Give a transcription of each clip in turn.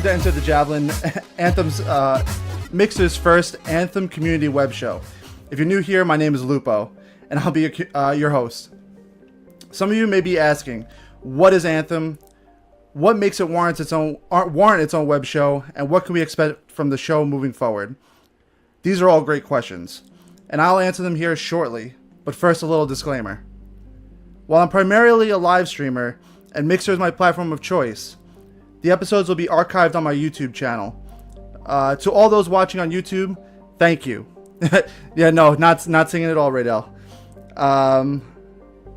to enter the Javelin, Anthem's Mixer's first Anthem community web show. If you're new here, my name is Lupo, and I'll be your host. Some of you may be asking, what is Anthem? What makes it warrant its own web show, and what can we expect from the show moving forward? These are all great questions, and I'll answer them here shortly, but first a little disclaimer. While I'm primarily a live streamer, and Mixer is my platform of choice, the episodes will be archived on my YouTube channel. To all those watching on YouTube, thank you. Yeah, no, not singing it all, Raydell.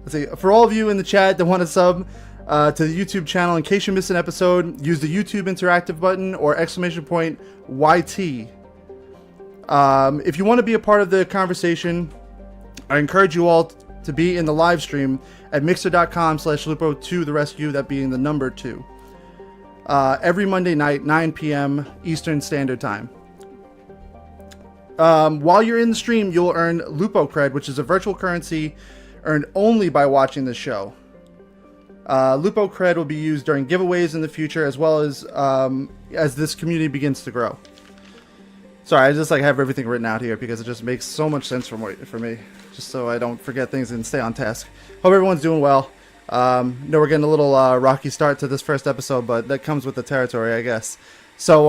Let's see. For all of you in the chat that want to sub to the YouTube channel, in case you missed an episode, use the YouTube interactive button or !YT. If you want to be a part of the conversation, I encourage you all to be in the live stream at mixer.com/Lupo2 the rescue, that being the number 2. Every Monday night, 9 p.m. Eastern Standard Time. While you're in the stream, you'll earn Lupo Cred, which is a virtual currency earned only by watching the show. Lupo Cred will be used during giveaways in the future, as well as this community begins to grow. Sorry, I just have everything written out here because it just makes so much sense for me, just so I don't forget things and stay on task. Hope everyone's doing well. Know we're getting a little rocky start to this first episode, but that comes with the territory, I guess. So,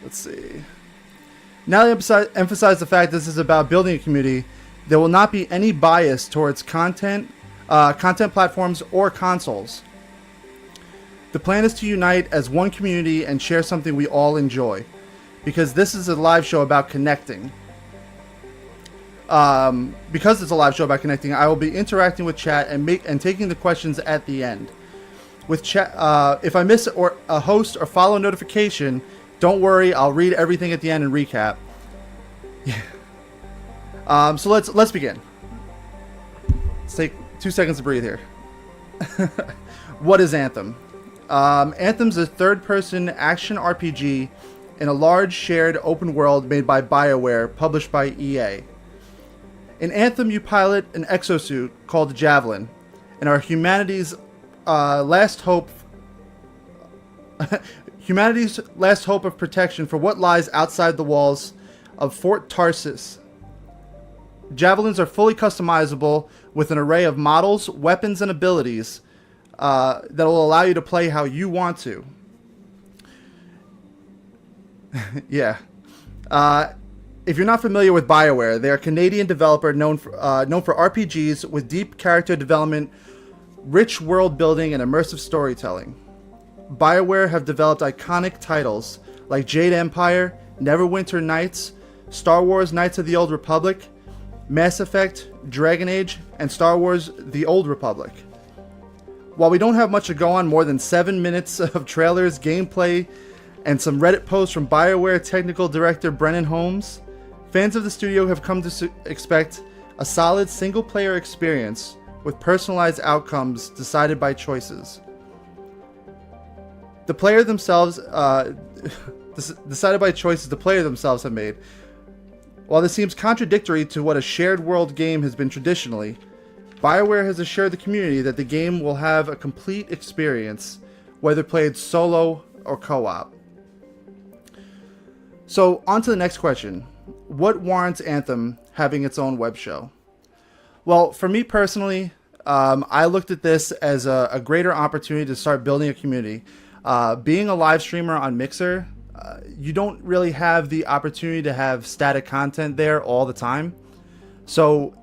let's see. Now to emphasize the fact this is about building a community, there will not be any bias towards content platforms, or consoles. The plan is to unite as one community and share something we all enjoy, because this is a live show about connecting. Because it's a live show about connecting, I will be interacting with chat and taking the questions at the end. With chat, if I miss a host or follow notification, don't worry, I'll read everything at the end and recap. Yeah. So let's begin. Let's take 2 seconds to breathe here. What is Anthem? Anthem's a third-person action RPG in a large shared open world made by BioWare, published by EA. In Anthem, you pilot an exosuit called Javelin, and are humanity's last hope of protection for what lies outside the walls of Fort Tarsis. Javelins are fully customizable with an array of models, weapons, and abilities that will allow you to play how you want to. Yeah. If you're not familiar with BioWare, they're a Canadian developer known for RPGs with deep character development, rich world building, and immersive storytelling. BioWare have developed iconic titles like Jade Empire, Neverwinter Nights, Star Wars Knights of the Old Republic, Mass Effect, Dragon Age, and Star Wars The Old Republic. While we don't have much to go on, more than 7 minutes of trailers, gameplay, and some Reddit posts from BioWare technical director Brennan Holmes, fans of the studio have come to expect a solid single-player experience with personalized outcomes decided by choices. The player themselves, decided by choices the player themselves have made. While this seems contradictory to what a shared world game has been traditionally, BioWare has assured the community that the game will have a complete experience, whether played solo or co-op. So, on to the next question. What warrants Anthem having its own web show? Well, for me personally, I looked at this as a greater opportunity to start building a community. Being a live streamer on Mixer, you don't really have the opportunity to have static content there all the time. So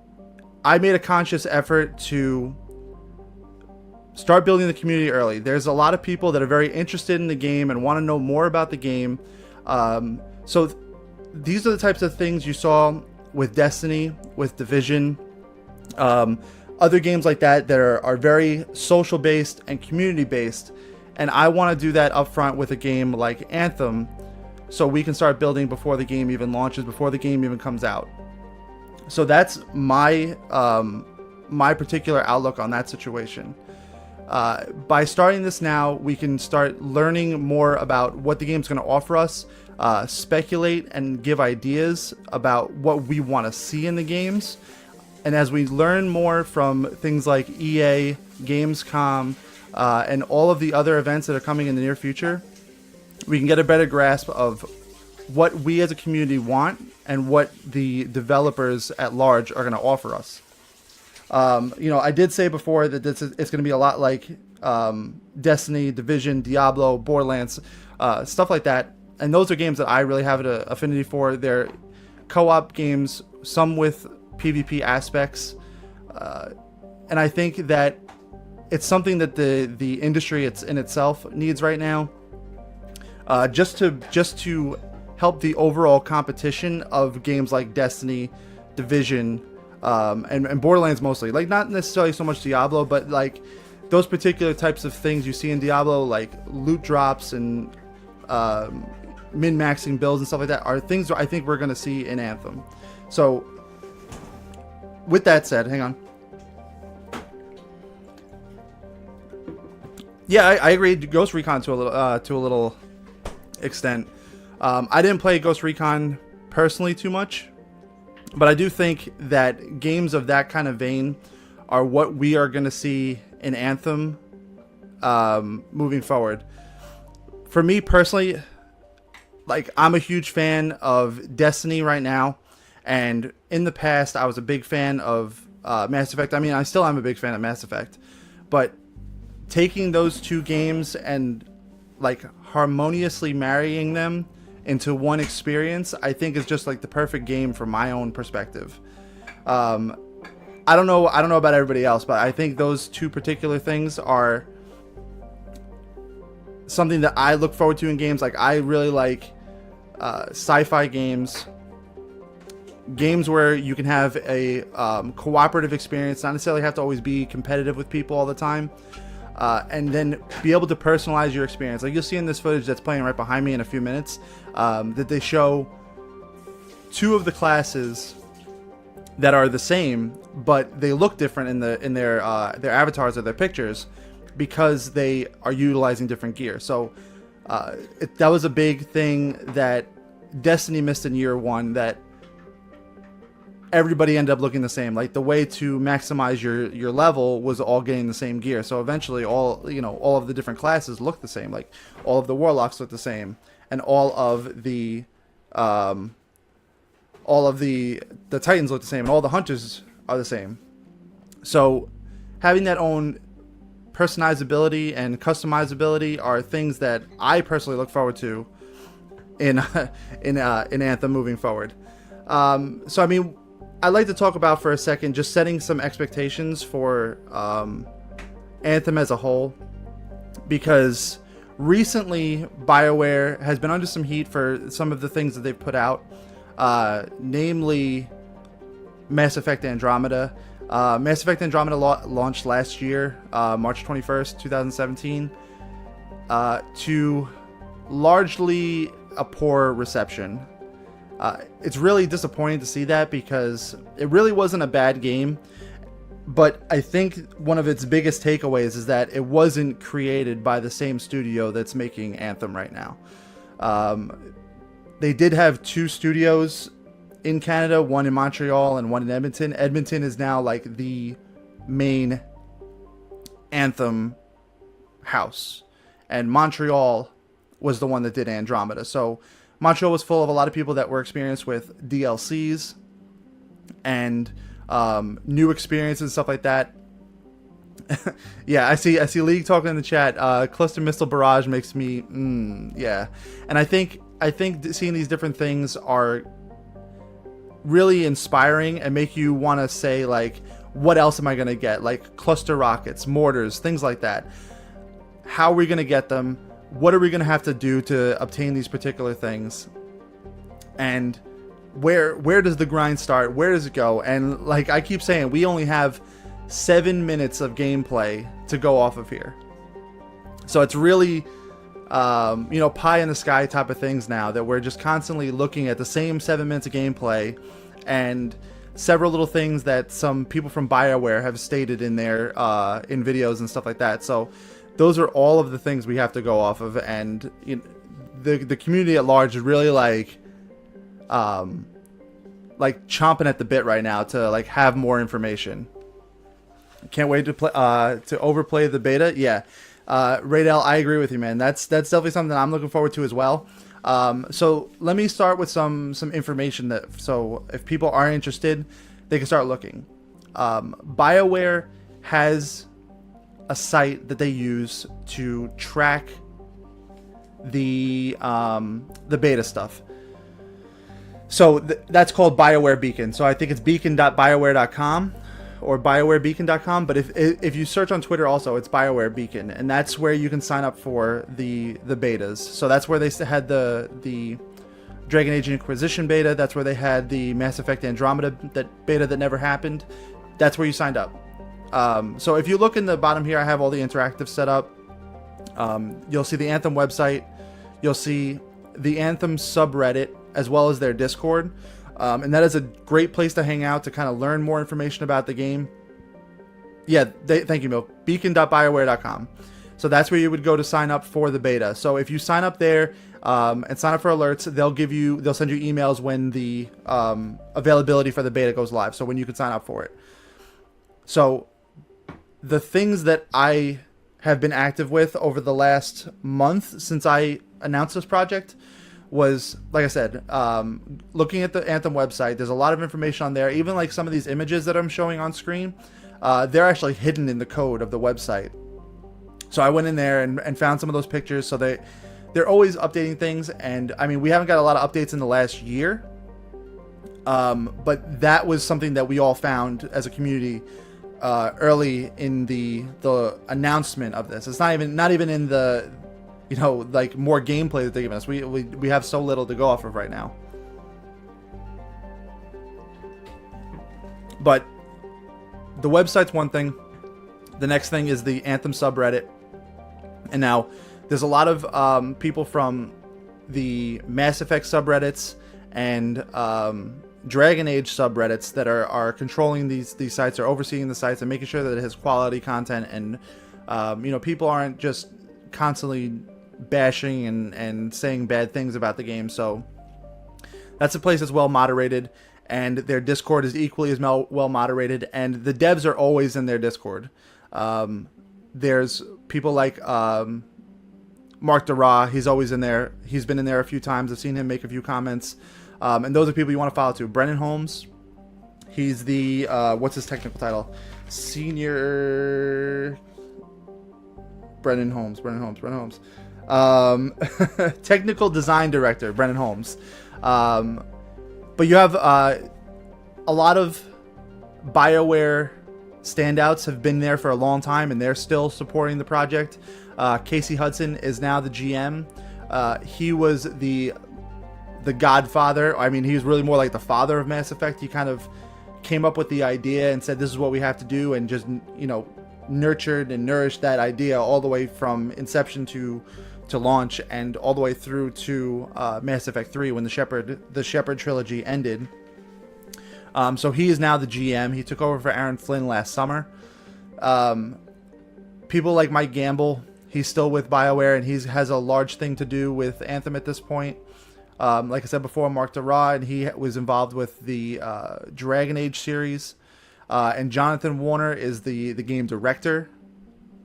I made a conscious effort to start building the community early. There's a lot of people that are very interested in the game and want to know more about the game. So these are the types of things you saw with Destiny, with Division, other games like that are very social based and community based. And I want to do that up front with a game like Anthem, so we can start building before the game even launches, before the game even comes out. So that's my particular outlook on that situation. By starting this now, we can start learning more about what the game's going to offer us, speculate and give ideas about what we want to see in the games. And as we learn more from things like EA, Gamescom, and all of the other events that are coming in the near future, we can get a better grasp of what we as a community want and what the developers at large are going to offer us. I did say before that it's going to be a lot like Destiny, Division, Diablo, Borderlands, stuff like that. And those are games that I really have an affinity for. They're co-op games, some with PvP aspects. And I think that it's something that the industry in itself needs right now. Just to help the overall competition of games like Destiny, Division, and Borderlands mostly. Like, not necessarily so much Diablo, but like those particular types of things you see in Diablo, like loot drops and min-maxing builds and stuff like that, are things that I think we're going to see in Anthem. So, with that said, hang on. Yeah, I agree. Ghost Recon to a little extent. I didn't play Ghost Recon personally too much, but I do think that games of that kind of vein are what we are going to see in Anthem moving forward. For me personally, like, I'm a huge fan of Destiny right now, and in the past I was a big fan of Mass Effect. I mean, I still am a big fan of Mass Effect, but taking those two games and like harmoniously marrying them into one experience, I think is just like the perfect game from my own perspective. I don't know about everybody else, but I think those two particular things are something that I look forward to in games. Like, I really like sci-fi games where you can have a cooperative experience, not necessarily have to always be competitive with people all the time. And then be able to personalize your experience. Like, you'll see in this footage that's playing right behind me in a few minutes, that they show two of the classes that are the same, but they look different in their avatars or their pictures because they are utilizing different gear. So that was a big thing that Destiny missed in year one, that everybody ended up looking the same. Like, the way to maximize your level was all getting the same gear. So eventually all of the different classes look the same. Like, all of the warlocks look the same, and all of the titans look the same, and all the hunters are the same. So having that own personalizability and customizability are things that I personally look forward to in Anthem moving forward. So I mean, I'd like to talk about for a second just setting some expectations for Anthem as a whole, because recently BioWare has been under some heat for some of the things that they've put out, namely Mass Effect Andromeda. Mass Effect Andromeda launched last year, March 21st, 2017, to largely a poor reception. It's really disappointing to see that, because it really wasn't a bad game, but I think one of its biggest takeaways is that it wasn't created by the same studio that's making Anthem right now. They did have two studios in Canada, one in Montreal and one in Edmonton. Edmonton is now like the main Anthem house, and Montreal was the one that did Andromeda. So Montreal was full of a lot of people that were experienced with DLCs and new experiences and stuff like that. Yeah, I see League talking in the chat. Cluster Missile Barrage makes me yeah. And I think seeing these different things are really inspiring and make you want to say, like, what else am I going to get? Like cluster rockets, mortars, things like that. How are we going to get them? What are we going to have to do to obtain these particular things? And where does the grind start? Where does it go? And like I keep saying, we only have 7 minutes of gameplay to go off of here. So it's really, pie in the sky type of things now, that we're just constantly looking at the same 7 minutes of gameplay and several little things that some people from BioWare have stated in their in videos and stuff like that. So those are all of the things we have to go off of, and the community at large is really like chomping at the bit right now to like have more information. Can't wait to play to overplay the beta. Yeah, Raydell, I agree with you, man. That's definitely something that I'm looking forward to as well. So let me start with some information so if people are interested, they can start looking. BioWare has a site that they use to track the beta stuff. So that's called BioWare Beacon. So I think it's beacon.bioware.com or biowarebeacon.com. But if you search on Twitter also, it's BioWare Beacon. And that's where you can sign up for the betas. So that's where they had the Dragon Age Inquisition beta. That's where they had the Mass Effect Andromeda beta that never happened. That's where you signed up. So if you look in the bottom here, I have all the interactive set up. You'll see the Anthem website. You'll see the Anthem subreddit, as well as their Discord. And that is a great place to hang out to kind of learn more information about the game. Yeah, thank you, Milk. Beacon.bioware.com. So that's where you would go to sign up for the beta. So if you sign up there and sign up for alerts, they'll send you emails when the availability for the beta goes live. So when you can sign up for it. So the things that I have been active with over the last month since I announced this project was, like I said, looking at the Anthem website. There's a lot of information on there. Even like some of these images that I'm showing on screen, they're actually hidden in the code of the website. So I went in there and found some of those pictures. So they're always updating things. And I mean, we haven't got a lot of updates in the last year. But that was something that we all found as a community early in the announcement of this. It's not even in the, like more gameplay that they're giving us. We have so little to go off of right now. But the website's one thing. The next thing is the Anthem subreddit. And now there's a lot of people from the Mass Effect subreddits and Dragon Age subreddits that are controlling these sites, or overseeing the sites and making sure that it has quality content, and people aren't just constantly bashing and saying bad things about the game. So that's a place that's well moderated, and their Discord is equally as well moderated, and the devs are always in their Discord. There's people like Mark Dara. He's always in there. He's been in there a few times. I've seen him make a few comments. And those are people you want to follow too. Brennan Holmes, he's the what's his technical title? Senior Brennan Holmes. Technical design director, Brennan Holmes. But you have a lot of BioWare standouts have been there for a long time, and they're still supporting the project. Casey Hudson is now the GM. He was the godfather. I mean, he was really more like the father of Mass Effect. He kind of came up with the idea and said, this is what we have to do, and just, nurtured and nourished that idea all the way from inception to launch, and all the way through to Mass Effect 3 when the Shepard trilogy ended. So he is now the GM. He took over for Aaron Flynn last summer. People like Mike Gamble, he's still with BioWare, and he has a large thing to do with Anthem at this point. Like I said before, Mark Dara, and he was involved with the Dragon Age series. And Jonathan Warner is the game director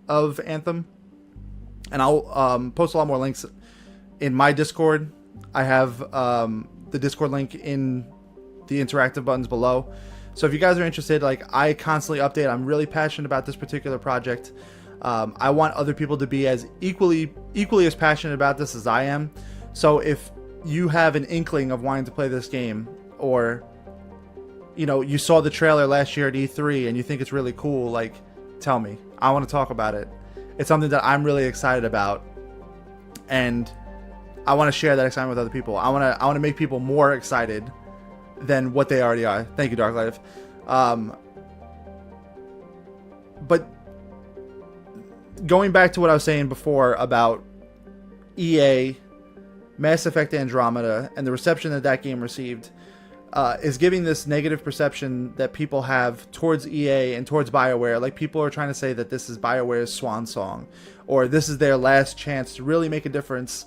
of Anthem. And I'll post a lot more links in my Discord. I have the Discord link in the interactive buttons below. So if you guys are interested, like, I constantly update. I'm really passionate about this particular project. I want other people to be as equally as passionate about this as I am. So if you have an inkling of wanting to play this game, or you saw the trailer last year at E3 and you think it's really cool, like, tell me. I want to talk about it. It's something that I'm really excited about, and I want to share that excitement with other people. I want to make people more excited than what they already are. Thank you, Dark Life. But going back to what I was saying before about EA, Mass Effect Andromeda, and the reception that game received, is giving this negative perception that people have towards EA and towards BioWare. Like, people are trying to say that this is BioWare's swan song, or this is their last chance to really make a difference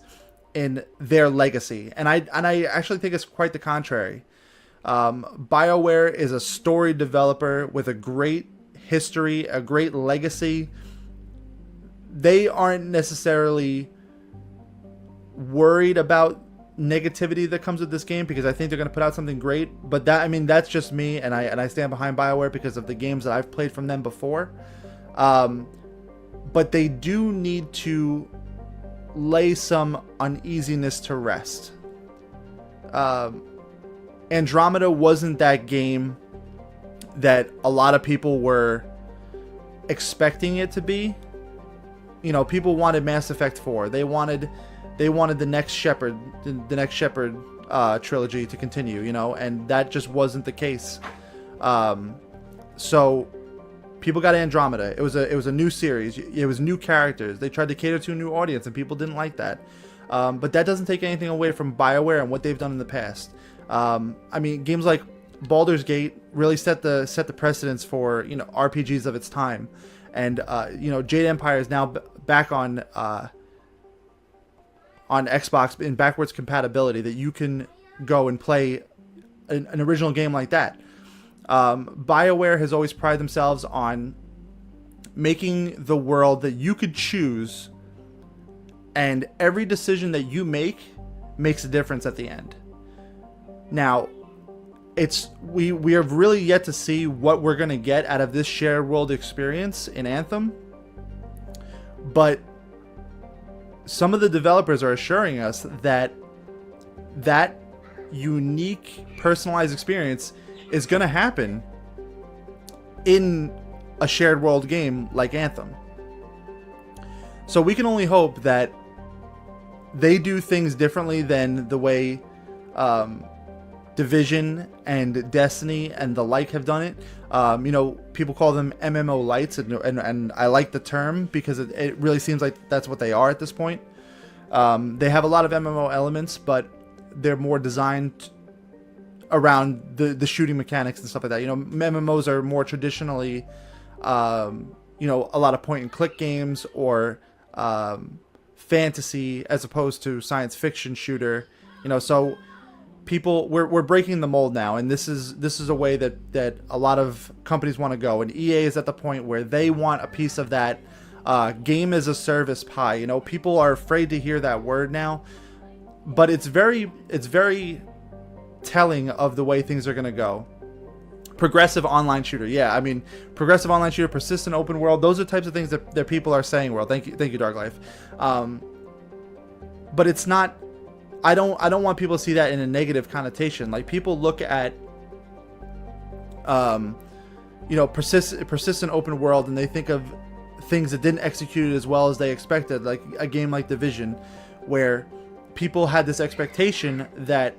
in their legacy. And I actually think it's quite the contrary. BioWare is a storied developer with a great history, a great legacy. they aren't necessarily worried about negativity that comes with this game, because I think they're going to put out something great. But that's just me, and I stand behind BioWare because of the games that I've played from them before. But they do need to lay some uneasiness to rest. Andromeda wasn't that game that a lot of people were expecting it to be. People wanted Mass Effect 4. They wanted the next Shepard, trilogy to continue, and that just wasn't the case. So people got Andromeda. It was a new series. It was new characters. They tried to cater to a new audience, and people didn't like that. But that doesn't take anything away from BioWare and what they've done in the past. Games like Baldur's Gate really set the precedence for RPGs of its time, and Jade Empire is now back on Xbox in backwards compatibility, that you can go and play an original game like that. BioWare has always prided themselves on making the world that you could choose, and every decision that you make makes a difference at the end. Now, we have really yet to see what we're going to get out of this shared world experience in Anthem, but some of the developers are assuring us that unique personalized experience is going to happen in a shared world game like Anthem. So we can only hope that they do things differently than the way Division and Destiny and the like have done it. People call them MMO lights, and I like the term because it really seems like that's what they are at this point. They have a lot of MMO elements, but they're more designed around the shooting mechanics and stuff like that. MMOs are more traditionally, a lot of point and click games or fantasy as opposed to science fiction shooter. So people, we're breaking the mold now, and this is a way that a lot of companies want to go, and EA is at the point where they want a piece of that game as a service pie. People are afraid to hear that word now, but it's very telling of the way things are going to go. Progressive online shooter, progressive online shooter, persistent open world, those are types of things that people are saying. Well, thank you Dark Life. But it's not, I don't want people to see that in a negative connotation. Like, people look at persistent open world, and they think of things that didn't execute as well as they expected, like a game like Division, where people had this expectation that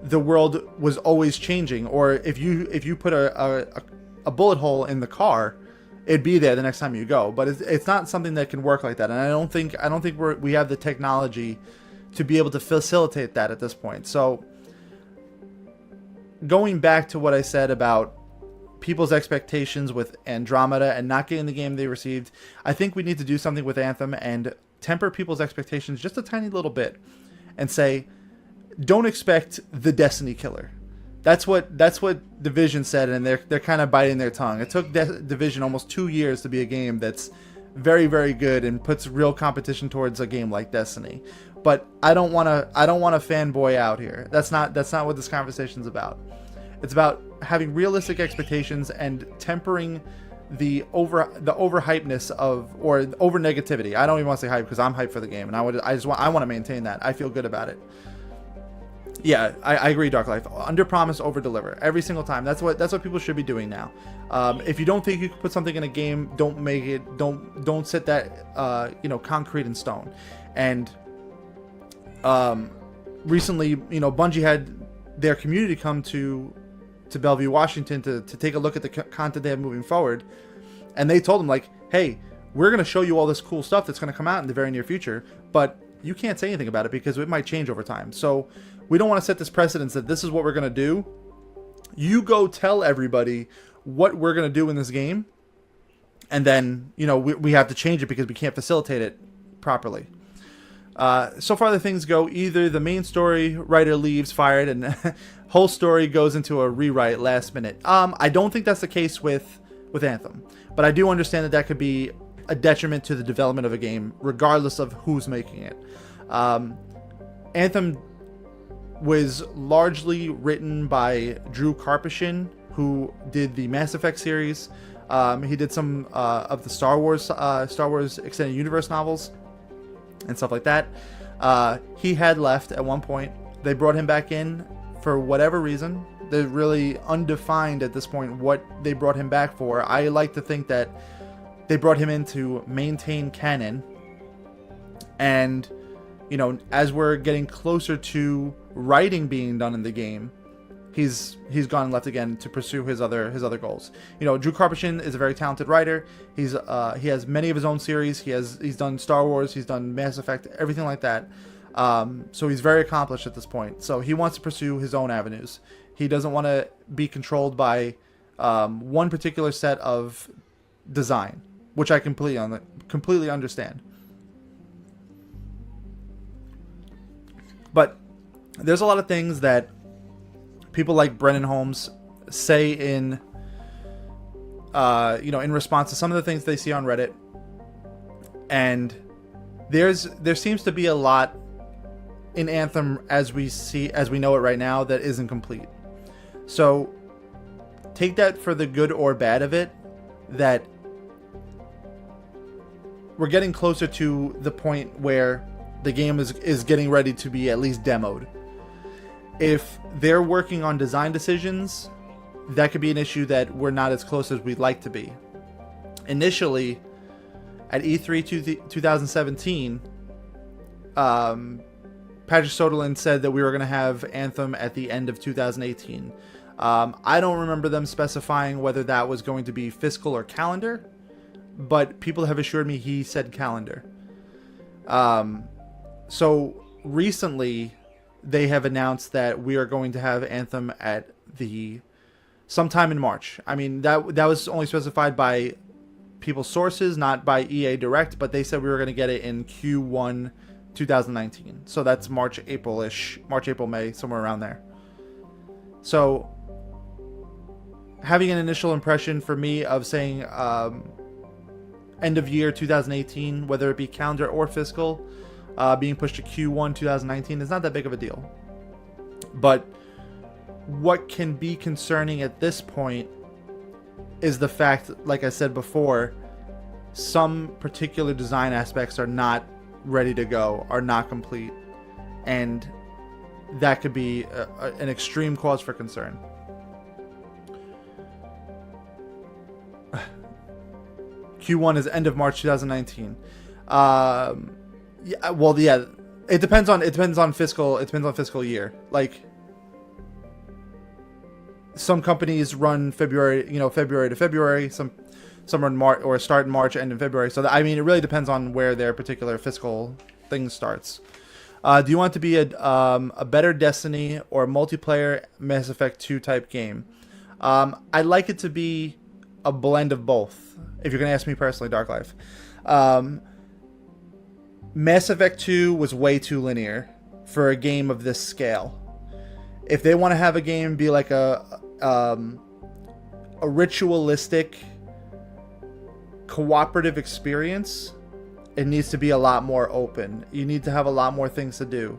the world was always changing, or if you put a bullet hole in the car, it'd be there the next time you go. But it's not something that can work like that, and I don't think we have the technology to be able to facilitate that at this point. So going back to what I said about people's expectations with Andromeda and not getting the game they received, I think we need to do something with Anthem and temper people's expectations just a tiny little bit and say, don't expect the Destiny killer. That's what Division said, and they're kind of biting their tongue. It took Division almost 2 years to be a game that's very, very good and puts real competition towards a game like Destiny. But I don't want to fanboy out here. That's not what this conversation's about. It's about having realistic expectations and tempering the overhypeness or over negativity. I don't even want to say hype because I'm hyped for the game, and I want to maintain that. I feel good about it. Yeah, I agree, Dark Life. Under promise, over deliver every single time. That's what people should be doing now. If you don't think you can put something in a game, don't make it. Don't set that concrete in stone. And recently, Bungie had their community come to Bellevue, Washington to take a look at the content they have moving forward, and they told them, like, hey, we're going to show you all this cool stuff that's going to come out in the very near future, but you can't say anything about it because it might change over time. So we don't want to set this precedence that this is what we're going to do. You go tell everybody what we're going to do in this game, and then we have to change it because we can't facilitate it properly. So far the things go, either the main story writer leaves fired and whole story goes into a rewrite last minute. I don't think that's the case with Anthem, but I do understand that could be a detriment to the development of a game, regardless of who's making it. Anthem was largely written by Drew Karpyshyn, who did the Mass Effect series. He did some of the Star Wars Extended Universe novels and stuff like that. He had left at one point. They brought him back in for whatever reason. They're really undefined at this point what they brought him back for. I like to think that they brought him in to maintain canon. And, you know, as we're getting closer to writing being done in the game, he's gone left again to pursue his other goals. You know, Drew Karpyshyn is a very talented writer. He has many of his own series. He's done Star Wars. He's done Mass Effect, everything like that. So he's very accomplished at this point. So he wants to pursue his own avenues. He doesn't want to be controlled by one particular set of design, which I completely understand. But there's a lot of things that people like Brennan Holmes say in response to some of the things they see on Reddit, and there seems to be a lot in Anthem as we know it right now that isn't complete. So take that for the good or bad of it, that we're getting closer to the point where the game is getting ready to be at least demoed. If they're working on design decisions, that could be an issue that we're not as close as we'd like to be. Initially, at E3 2017, Patrick Soderlund said that we were going to have Anthem at the end of 2018. I don't remember them specifying whether that was going to be fiscal or calendar, but people have assured me he said calendar. So recently, they have announced that we are going to have Anthem at sometime in March. I mean, that was only specified by people's sources, not by EA Direct, but they said we were going to get it in Q1 2019. So that's March, April, May, somewhere around there. So having an initial impression for me of saying end of year 2018, whether it be calendar or fiscal, being pushed to Q1 2019 is not that big of a deal. But what can be concerning at this point is the fact, like I said before, some particular design aspects are not ready to go, are not complete, and that could be an extreme cause for concern. Q1 is end of March 2019. It depends on fiscal year. Like, some companies run February to February. Some run March, or start in March, end in February. So it really depends on where their particular fiscal thing starts. Do you want it to be a better Destiny or a multiplayer Mass Effect 2 type game? I'd like it to be a blend of both. If you're going to ask me personally, Dark Life. Mass Effect 2 was way too linear for a game of this scale. If they want to have a game be like a ritualistic, cooperative experience, it needs to be a lot more open. You need to have a lot more things to do.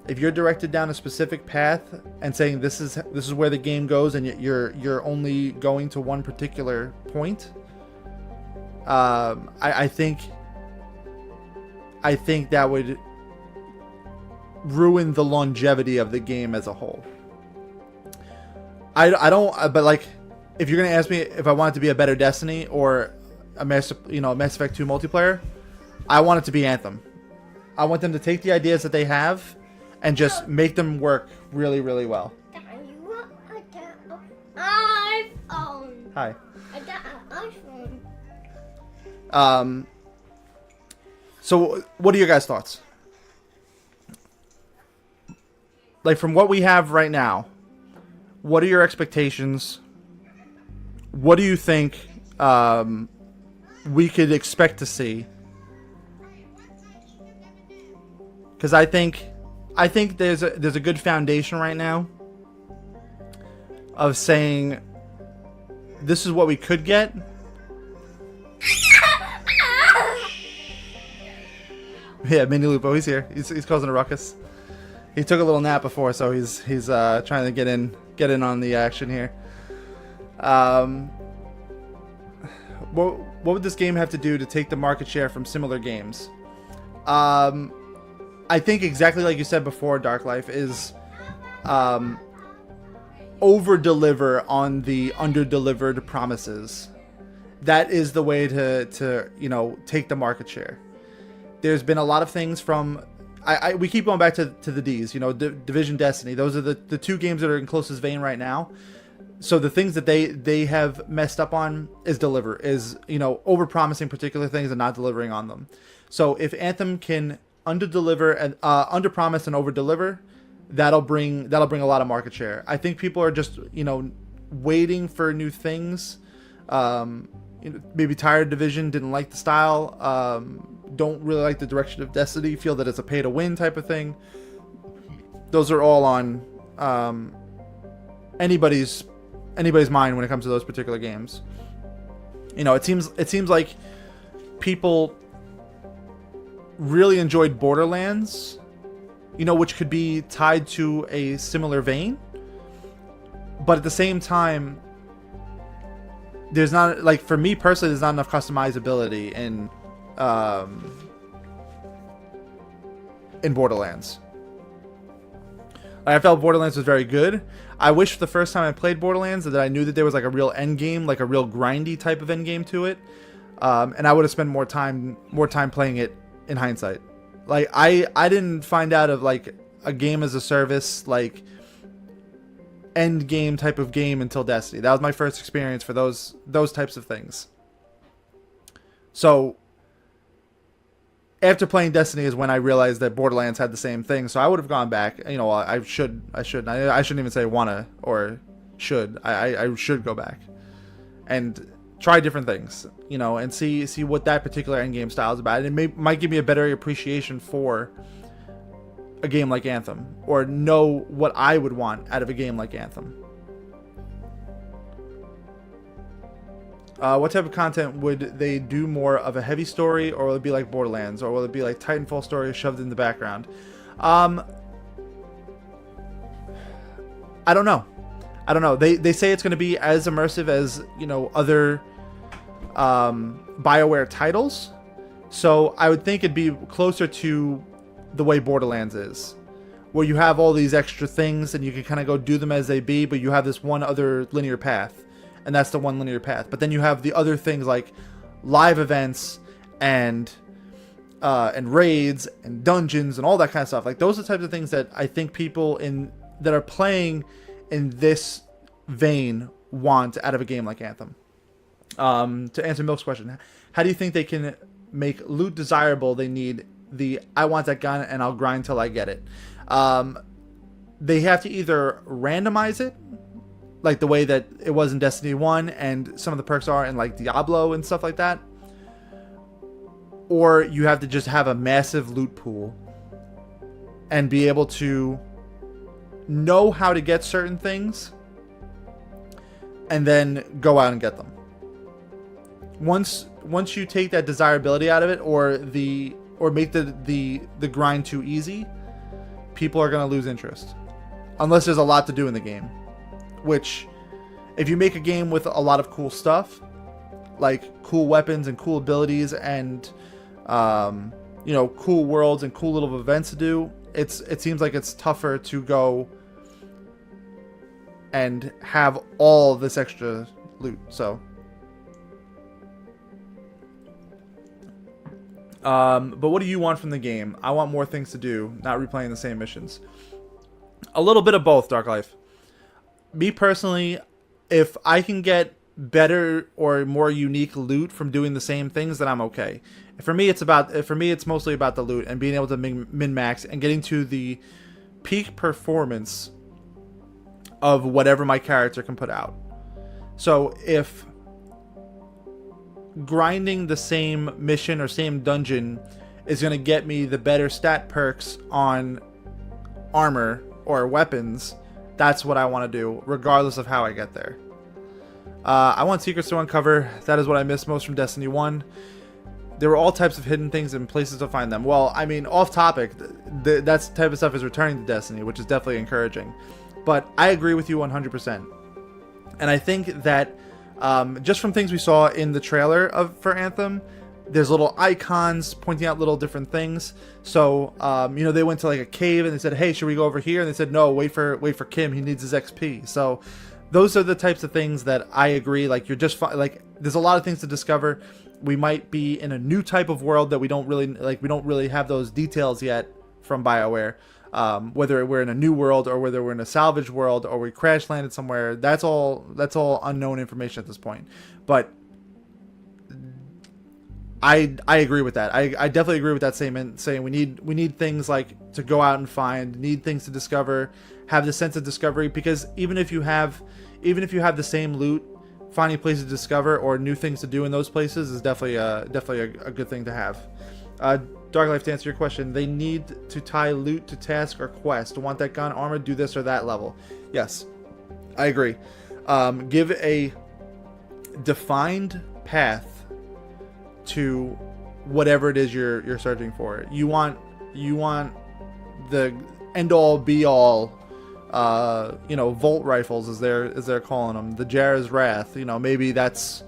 If you're directed down a specific path and saying this is where the game goes, and you're only going to one particular point, I think that would ruin the longevity of the game as a whole. But like, if you're gonna ask me if I want it to be a better Destiny or a Mass Effect 2 multiplayer, I want it to be Anthem. I want them to take the ideas that they have and just make them work really, really well. iPhone. Hi. I got an iPhone. So what are your guys' thoughts? Like, from what we have right now, what are your expectations? What do you think we could expect to see? Because I think there's a good foundation right now of saying this is what we could get. Yeah, Mini Lupo, he's here. He's causing a ruckus. He took a little nap before, so he's trying to get in on the action here. What would this game have to do to take the market share from similar games? I think exactly like you said before, Dark Life, is over-deliver on the under-delivered promises. That is the way to take the market share. There's been a lot of things from... we keep going back to the Ds, Division, Destiny. Those are the two games that are in closest vein right now. So the things that they have messed up on is over-promising particular things and not delivering on them. So if Anthem can under-deliver and under-promise and over-deliver, that'll bring a lot of market share. I think people are just waiting for new things. Maybe tired of Division, didn't like the style, don't really like the direction of Destiny, feel that it's a pay-to-win type of thing. Those are all on anybody's mind when it comes to those particular games. It seems like people really enjoyed Borderlands, which could be tied to a similar vein, but at the same time, there's not, like, for me personally, there's not enough customizability in Borderlands. I felt Borderlands was very good. I wish the first time I played Borderlands that I knew that there was like a real end game, like a real grindy type of end game to it, and I would have spent more time playing it in hindsight. Like I didn't find out of like a game as a service, like end game type of game until Destiny. That was my first experience for those types of things. So after playing Destiny is when I realized that Borderlands had the same thing. So I would have gone back. I shouldn't even say wanna or should. I should go back and try different things, and see what that particular endgame style is about. And it might give me a better appreciation for a game like Anthem, or know what I would want out of a game like Anthem. What type of content would they do? More of a heavy story, or will it be like Borderlands, or will it be like Titanfall story shoved in the background? I don't know. They say it's going to be as immersive as other BioWare titles, so I would think it'd be closer to the way Borderlands is, where you have all these extra things and you can kind of go do them as they be, but you have this one other linear path. And that's the one linear path. But then you have the other things like live events and raids and dungeons and all that kind of stuff. Like, those are the types of things that I think people that are playing in this vein want out of a game like Anthem. To answer Milk's question, how do you think they can make loot desirable? They need the I want that gun and I'll grind till I get it. They have to either randomize it, like the way that it was in Destiny 1 and some of the perks are in like Diablo and stuff like that, or you have to just have a massive loot pool and be able to know how to get certain things and then go out and get them. Once you take that desirability out of it, or make the grind too easy, people are going to lose interest unless there's a lot to do in the game. Which, if you make a game with a lot of cool stuff, like cool weapons and cool abilities and cool worlds and cool little events to do, it seems like it's tougher to go and have all this extra loot. So but what do you want from the game? I want more things to do, not replaying the same missions. A little bit of both, Dark Life. Me personally, if I can get better or more unique loot from doing the same things, then I'm okay. For me, it's mostly about the loot and being able to min-max and getting to the peak performance of whatever my character can put out. So if grinding the same mission or same dungeon is going to get me the better stat perks on armor or weapons, that's what I want to do, regardless of how I get there. I want secrets to uncover. That is what I miss most from Destiny 1. There were all types of hidden things and places to find them. Well, I mean, off topic, that type of stuff is returning to Destiny, which is definitely encouraging. But I agree with you 100%. And I think that just from things we saw in the trailer for Anthem, there's little icons pointing out little different things. So, they went to like a cave and they said, hey, should we go over here? And they said, no, wait for Kim. He needs his XP. So those are the types of things that I agree. Like, you're just like, there's a lot of things to discover. We might be in a new type of world that we don't really have those details yet from BioWare. Whether we're in a new world or whether we're in a salvage world or we crash landed somewhere, that's all unknown information at this point. But I agree with that. I definitely agree with that statement, saying we need things like to go out and find, need things to discover, have the sense of discovery, because even if you have the same loot, finding places to discover or new things to do in those places is definitely a good thing to have. Dark Life, to answer your question, they need to tie loot to task or quest. Want that gun, armor, do this or that level. Yes, I agree. Give a defined path to whatever it is you're searching for. You want the end all be all. Volt rifles, as they're calling them, the Jara's Wrath. Maybe that's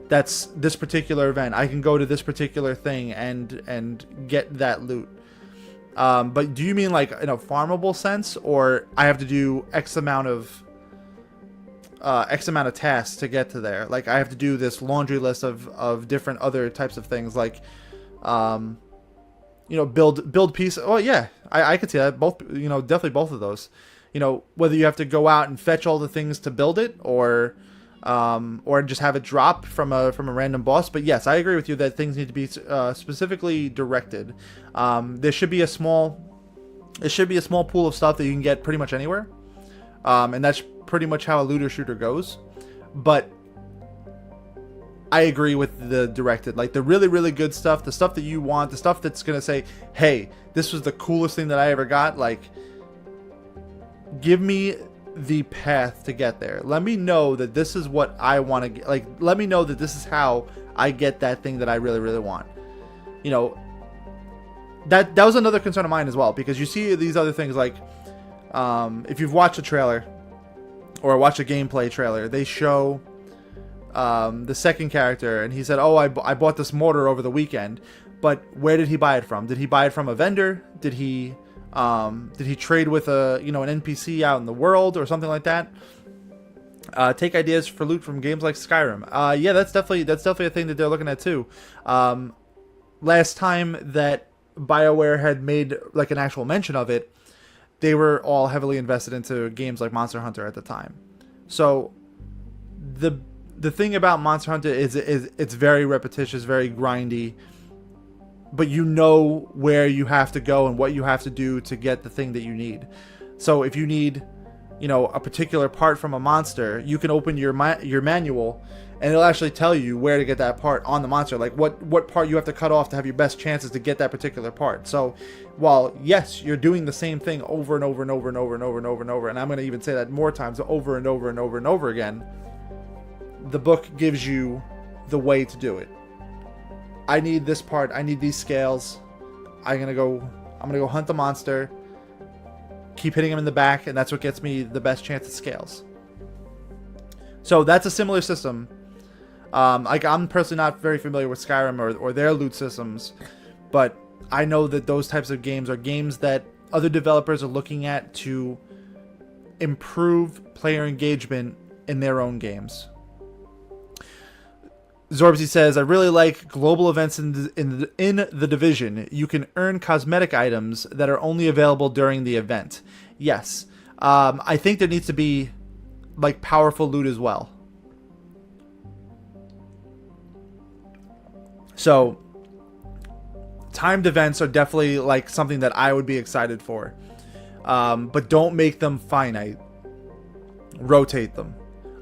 this particular event. I can go to this particular thing and get that loot. But do you mean like in a farmable sense, or I have to do X amount of tasks to get to there? Like I have to do this laundry list of different other types of things, like build piece. Oh yeah, I could see that. Both, definitely both of those. Whether you have to go out and fetch all the things to build it, or just have it drop from a random boss. But yes, I agree with you that things need to be specifically directed. There should be a small pool of stuff that you can get pretty much anywhere, and that's pretty much how a looter shooter goes. But I agree with the directed, like the really, really good stuff, the stuff that you want, the stuff that's gonna say, hey, this was the coolest thing that I ever got. Like, give me the path to get there. Let me know that this is what I want to get. Like, let me know that this is how I get that thing that I really, really want. That was another concern of mine as well, because you see these other things like, if you've watched a trailer or watched a gameplay trailer, they show the second character, and he said, oh, I bought this mortar over the weekend. But where did he buy it from? Did he buy it from a vendor? Did he trade with an NPC out in the world or something like that? Take ideas for loot from games like Skyrim. Yeah, that's definitely a thing that they're looking at too. Last time that BioWare had made like an actual mention of it, they were all heavily invested into games like Monster Hunter at the time. So the thing about Monster Hunter is it's very repetitious, very grindy. But you know where you have to go and what you have to do to get the thing that you need. So if you need, a particular part from a monster, you can open your manual, and it'll actually tell you where to get that part on the monster. Like what part you have to cut off to have your best chances to get that particular part. So while yes, you're doing the same thing over and over and over and over and over and over and over, and I'm going to even say that more times, over and over and over and over again, the book gives you the way to do it. I need this part. I need these scales. I'm gonna go hunt the monster. Keep hitting him in the back, and that's what gets me the best chance at scales. So that's a similar system. I'm personally not very familiar with Skyrim or their loot systems, but I know that those types of games are games that other developers are looking at to improve player engagement in their own games. Zorbsy says, I really like global events in the Division. You can earn cosmetic items that are only available during the event. Yes. I think there needs to be like powerful loot as well. So timed events are definitely like something that I would be excited for. But don't make them finite. Rotate them.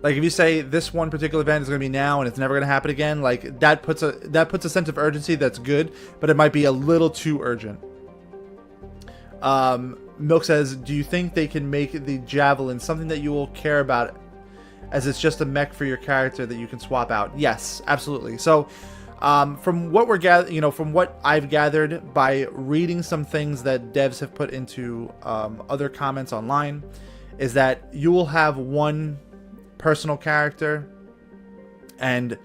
Like if you say this one particular event is going to be now and it's never going to happen again, like that puts a sense of urgency that's good, but it might be a little too urgent. Milk says, do you think they can make the Javelin something that you will care about, as it's just a mech for your character that you can swap out? Yes, absolutely. So From what from what I've gathered by reading some things that devs have put into other comments online, is that you will have one personal character and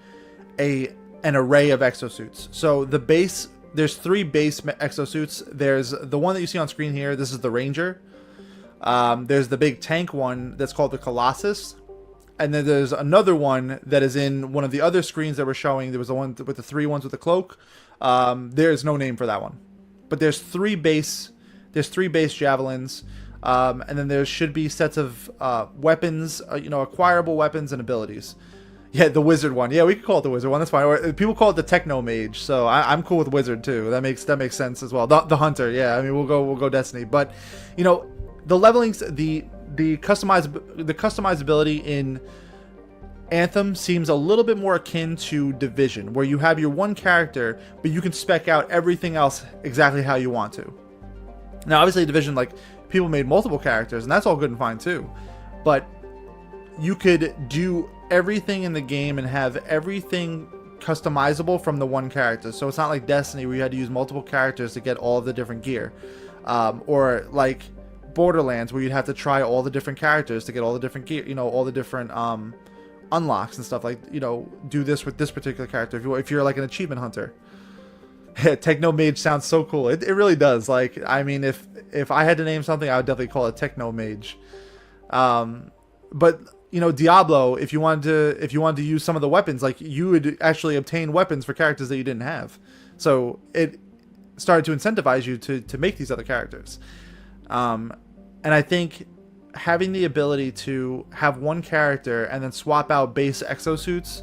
an array of exosuits. So there's 3 base exosuits. There's the one that you see on screen here. This is the Ranger. There's the big tank one that's called the Colossus. And then there's another one that is in one of the other screens that we're showing. There was the one with the 3 ones with the cloak. There's no name for that one. But there's 3 base javelins. And then there should be sets of weapons, acquirable weapons and abilities. Yeah, the wizard one. Yeah, we could call it the wizard one. That's fine. Or, people call it the techno mage, so I'm cool with wizard too. That makes sense as well. The hunter. Yeah, I mean we'll go Destiny, but the levelings, the customizability in Anthem seems a little bit more akin to Division, where you have your one character, but you can spec out everything else exactly how you want to. Now, obviously, Division, like, people made multiple characters, and that's all good and fine too, but you could do everything in the game and have everything customizable from the one character. So it's not like Destiny where you had to use multiple characters to get all of the different gear, or like Borderlands where you'd have to try all the different characters to get all the different gear, all the different unlocks and stuff, like, do this with this particular character if you're like an achievement hunter. Techno Mage sounds so cool. It really does. Like, I mean, if I had to name something, I would definitely call it Techno Mage. But Diablo, if you wanted to use some of the weapons, like, you would actually obtain weapons for characters that you didn't have. So it started to incentivize you to make these other characters. And I think having the ability to have one character and then swap out base exosuits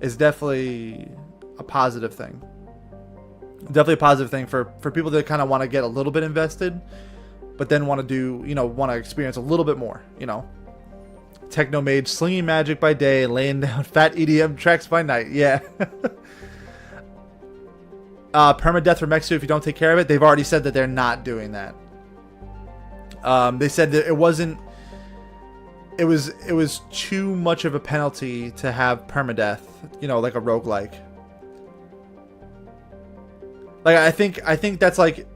is definitely a positive thing. Definitely a positive thing for people that kind of want to get a little bit invested, but then want to do, want to experience a little bit more, Techno Mage, slinging magic by day, laying down fat EDM tracks by night. Yeah. Permadeath for mech suit if you don't take care of it. They've already said that they're not doing that. They said that it was too much of a penalty to have permadeath, like a roguelike. Like, I think that's like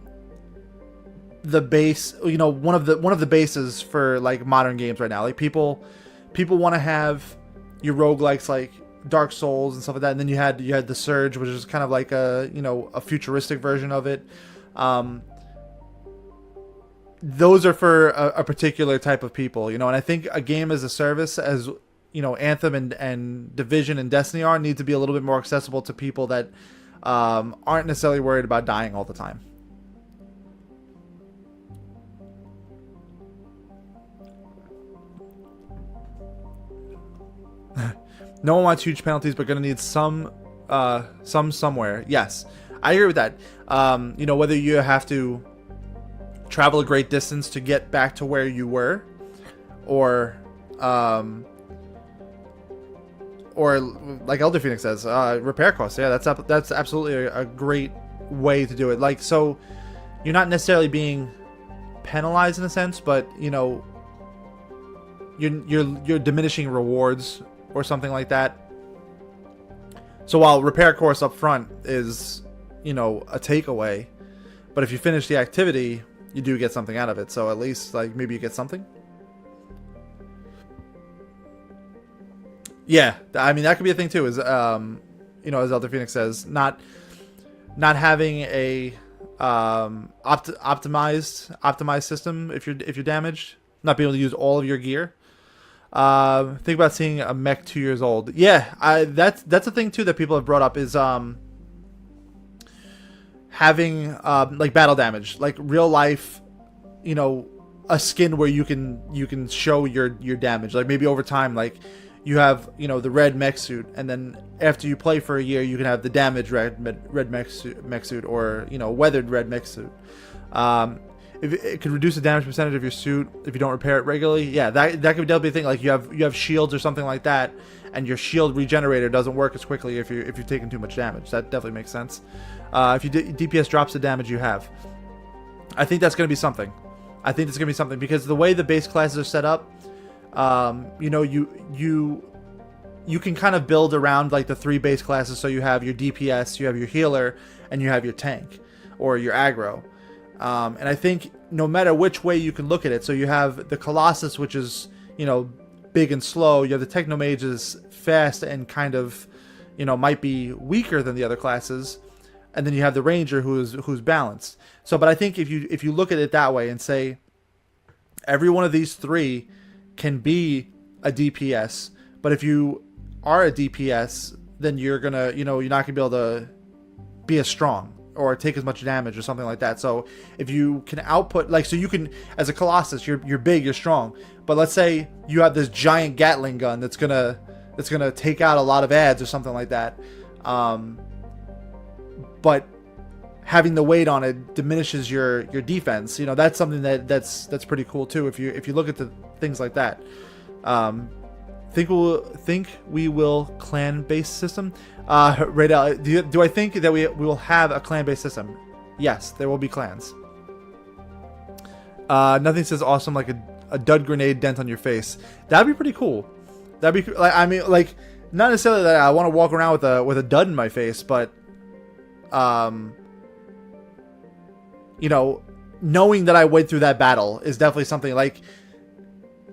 the base, one of the bases for like modern games right now. Like, people want to have your roguelikes like Dark Souls and stuff like that, and then you had the Surge, which is kind of like a futuristic version of it. Those are for a particular type of people, and I think a game as a service, as Anthem and Division and Destiny need to be a little bit more accessible to people that aren't necessarily worried about dying all the time. No one wants huge penalties, but gonna need some somewhere. Yes, I agree with that. Whether you have to travel a great distance to get back to where you were, or like Elder Phoenix says, repair costs. Yeah, that's absolutely a great way to do it. Like, so you're not necessarily being penalized in a sense, but you're diminishing rewards or something like that. So while repair course up front is a takeaway, but if you finish the activity, you do get something out of it. So at least, like, maybe you get something. Yeah, I mean, that could be a thing too. Is as Elder Phoenix says, not having a optimized system if you're damaged, not being able to use all of your gear. Think about seeing a mech 2 years old. Yeah, that's a thing too that people have brought up, is having like battle damage, like real life, a skin where you can show your damage. Like, maybe over time, like, you have the red mech suit, and then after you play for a year, you can have the damaged red mech suit, or weathered red mech suit. If it could reduce the damage percentage of your suit if you don't repair it regularly. Yeah, that could definitely be a thing. Like, you have shields or something like that, and your shield regenerator doesn't work as quickly if you've taken too much damage. That definitely makes sense. If your DPS drops the damage you have, I think that's going to be something. Because the way the base classes are set up, you you can kind of build around like the 3 base classes. So you have your DPS, you have your healer, and you have your tank or your aggro. And I think no matter which way you can look at it, so you have the Colossus, which is, you know, big and slow. You have the Technomage is fast and kind of, you know, might be weaker than the other classes. And then you have the Ranger who's balanced. So, but I think if you look at it that way and say every one of these 3 can be a DPS, but if you are a DPS, then you're gonna, you know, you're not gonna be able to be as strong or take as much damage or something like that. So if you can output, like, so you can, as a Colossus, you're big, you're strong, but let's say you have this giant Gatling gun that's gonna take out a lot of ads or something like that. But having the weight on it diminishes your defense. You know, that's something that's pretty cool too. If you look at the things like that. Think we will clan-based system. Radel, do I think that we will have a clan-based system? Yes, there will be clans. Nothing says awesome like a dud grenade dent on your face. That'd be pretty cool. That'd be like, I mean, like, not necessarily that I want to walk around with a dud in my face, but you know, knowing that I went through that battle is definitely something. Like,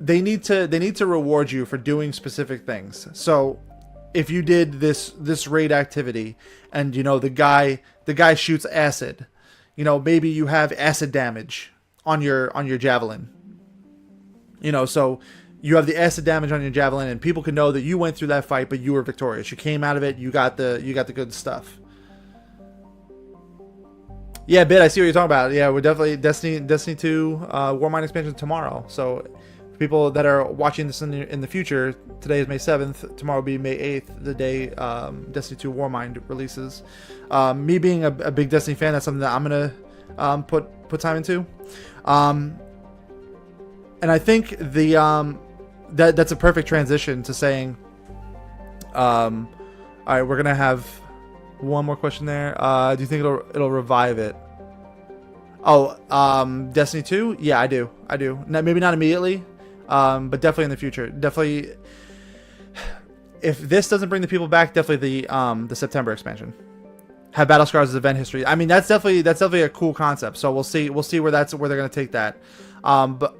they need to reward you for doing specific things. So if you did this raid activity and, you know, the guy shoots acid, you know, maybe you have acid damage on your Javelin, you know, so you have the acid damage on your Javelin and people can know that you went through that fight, but you were victorious. You came out of it. You got the good stuff. Yeah, Bit, I see what you're talking about. Yeah, we're definitely Destiny 2 Warmind expansion tomorrow. So people that are watching this in the future, today is May 7th, tomorrow will be May 8th, the day Destiny 2 Warmind releases. Me being a big Destiny fan, that's something that I'm gonna put time into. And I think that's a perfect transition to saying, all right, we're gonna have one more question there. Do you think it'll revive it? Oh, Destiny 2? Yeah, I do. Maybe not immediately. But definitely in the future. Definitely, if this doesn't bring the people back, definitely the September expansion. Have battle scars as event history. I mean, that's definitely a cool concept. So we'll see where they're gonna take that. But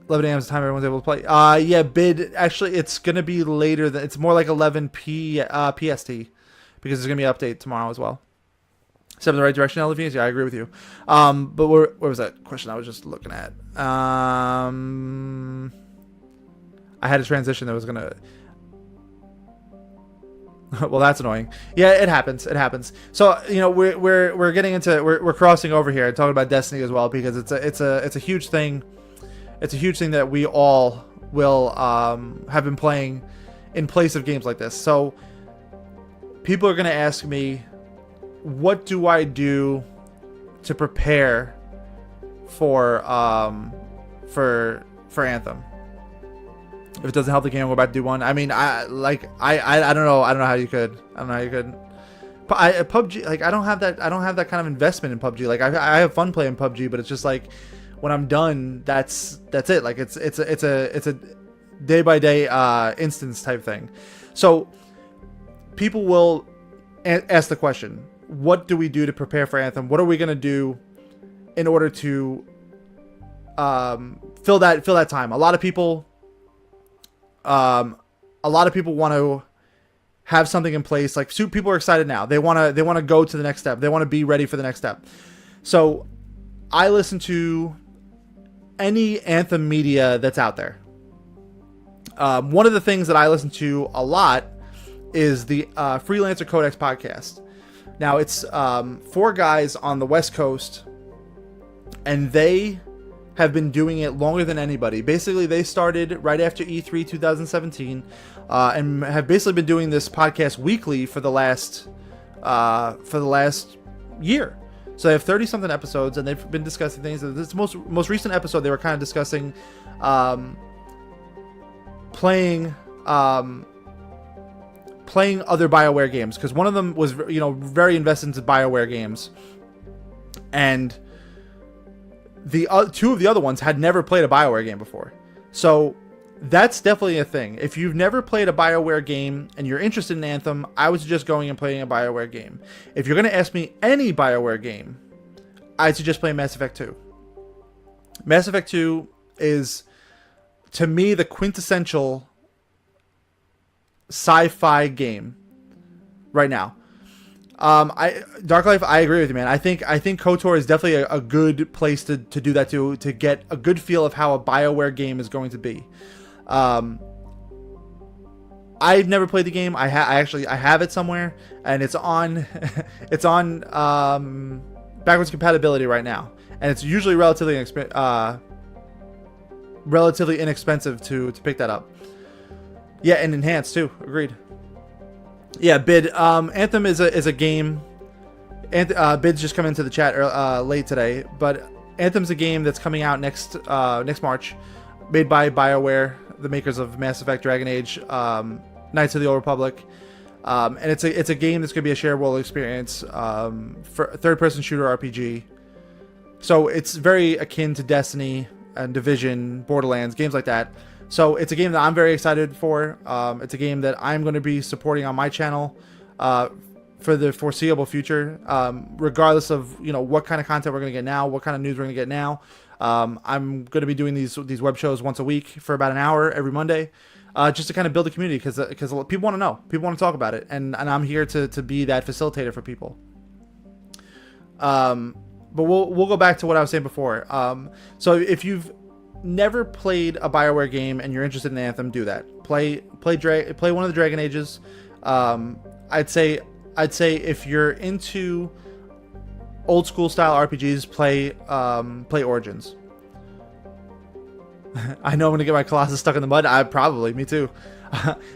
11 a.m. is the time everyone's able to play. Yeah, Bid. Actually, it's gonna be later. It's more like 11 PST because there's gonna be an update tomorrow as well. Step in the right direction, Elephants. Yeah, I agree with you. But where was that question I was just looking at? I had a transition that was gonna. Well, that's annoying. Yeah, it happens. So, you know, we're getting into we're crossing over here and talking about Destiny as well because it's a huge thing. It's a huge thing that we all will have been playing in place of games like this. So people are gonna ask me, what do I do to prepare for Anthem? If it doesn't help the game, we're about to do one. I mean, I don't know how you could. But PUBG, like, I don't have that kind of investment in PUBG. Like, I have fun playing PUBG, but it's just like when I'm done, that's it. Like, it's a day by day instance type thing. So people will ask the question, what do we do to prepare for Anthem? What are we gonna do in order to fill that time? A lot of people want to have something in place. Like, people are excited now. They want to go to the next step. They want to be ready for the next step. So I listen to any Anthem media that's out there. One of the things that I listen to a lot is the Freelancer Codex podcast. Now, it's 4 guys on the West Coast, and they have been doing it longer than anybody. Basically, they started right after E3 2017, and have basically been doing this podcast weekly for the last year. So they have 30-something episodes, and they've been discussing things. This most recent episode, they were kind of discussing playing other BioWare games, because one of them was, you know, very invested into BioWare games, and the 2 of the other ones had never played a BioWare game before. So That's definitely a thing. If you've never played a BioWare game and you're interested in Anthem, I would suggest going and playing a BioWare game. If you're going to ask me any BioWare game, I'd suggest playing Mass Effect 2. Mass Effect 2 is, to me, the quintessential sci-fi game right now. Dark Life, I agree with you, man. I think KOTOR is definitely a good place to do that, to get a good feel of how a BioWare game is going to be. I've never played the game. I have it somewhere, and it's on it's on backwards compatibility right now, and it's usually relatively inexpensive to pick that up. Yeah, and enhanced too. Agreed. Yeah, Bid. Anthem is a game. Bid's just come into the chat late today, but Anthem's a game that's coming out next March, made by BioWare, the makers of Mass Effect, Dragon Age, Knights of the Old Republic, and it's a game that's gonna be a shared world experience for a third-person shooter RPG. So it's very akin to Destiny and Division, Borderlands, games like that. So it's a game that I'm very excited for. It's a game that I'm going to be supporting on my channel for the foreseeable future, regardless of what kind of content we're going to get now, what kind of news we're going to get now. I'm going to be doing these web shows once a week for about an hour every Monday, just to kind of build a community, because people want to know, people want to talk about it, and I'm here to be that facilitator for people. But we'll go back to what I was saying before. So if you've never played a BioWare game and you're interested in Anthem, do that. Play one of the Dragon Ages. I'd say if you're into old school style RPGs, play Origins. I know I'm gonna get my Colossus stuck in the mud. Me too.